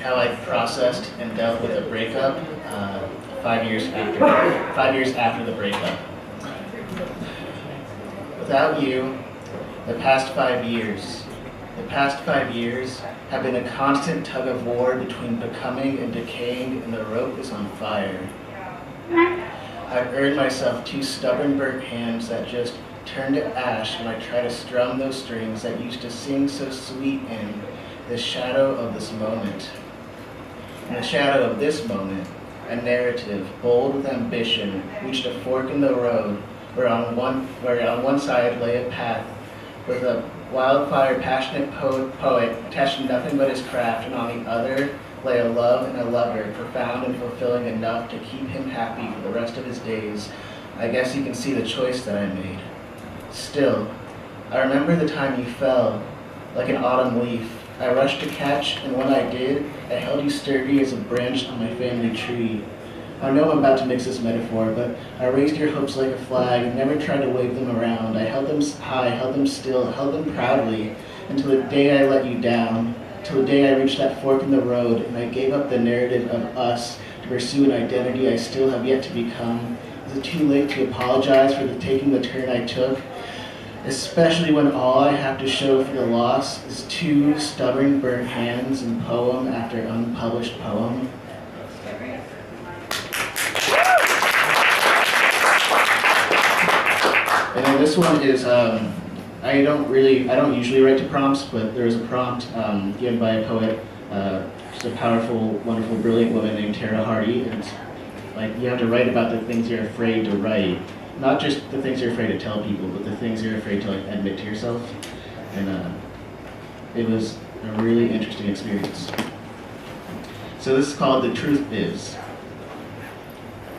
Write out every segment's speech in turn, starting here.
how I processed and dealt with a breakup 5 years after the breakup. Without you, the past 5 years have been a constant tug of war between becoming and decaying, and the rope is on fire. I've earned myself 2 stubborn burnt hands that just turn to ash when I try to strum those strings that used to sing so sweet in the shadow of this moment. In the shadow of this moment, a narrative bold with ambition reached a fork in the road where on one side lay a path with a wildfire passionate poet attached to nothing but his craft, and on the other lay a love and a lover, profound and fulfilling enough to keep him happy for the rest of his days. I guess you can see the choice that I made. Still, I remember the time you fell like an autumn leaf. I rushed to catch, and when I did, I held you sturdy as a branch on my family tree. I know I'm about to mix this metaphor, but I raised your hopes like a flag and never tried to wave them around. I held them high, held them still, held them proudly, until the day I let you down, till the day I reached that fork in the road, and I gave up the narrative of us to pursue an identity I still have yet to become. Is it too late to apologize for taking the turn I took? Especially when all I have to show for the loss is 2 stubborn burnt hands and poem after unpublished poem. And then this one is, I don't usually write to prompts, but there was a prompt given by a poet, just a powerful, wonderful, brilliant woman named Tara Hardy, and like you have to write about the things you're afraid to write. Not just the things you're afraid to tell people, but the things you're afraid to admit to yourself. And it was a really interesting experience. So this is called The Truth Is.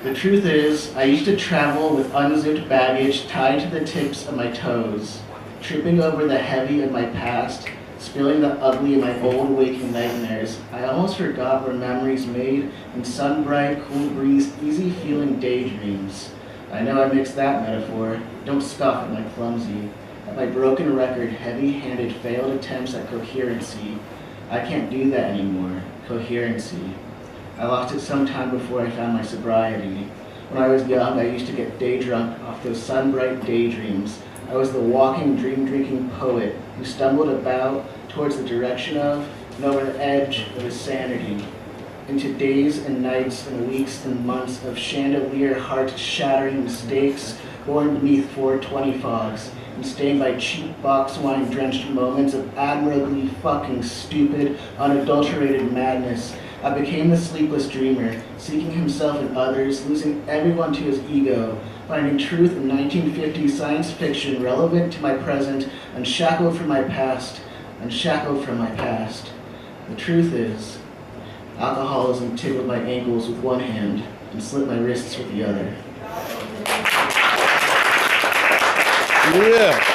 The truth is, I used to travel with unzipped baggage tied to the tips of my toes, tripping over the heavy of my past, spilling the ugly of my old waking nightmares. I almost forgot where memories made in sun-bright, cool breeze, easy-feeling daydreams. I know I mixed that metaphor. Don't scoff at my clumsy, at my broken record, heavy-handed failed attempts at coherency. I can't do that anymore. Coherency. I lost it sometime before I found my sobriety. When I was young, I used to get day drunk off those sun-bright daydreams. I was the walking, dream-drinking poet who stumbled about towards the direction of and over the edge of his sanity, into days and nights and weeks and months of chandelier heart-shattering mistakes born beneath 420 fogs and stained by cheap box wine-drenched moments of admirably fucking stupid, unadulterated madness. I became the sleepless dreamer, seeking himself in others, losing everyone to his ego, finding truth in 1950s science fiction relevant to my present, unshackled from my past, unshackled from my past. The truth is, alcoholism tickled my ankles with one hand and slit my wrists with the other. Yeah.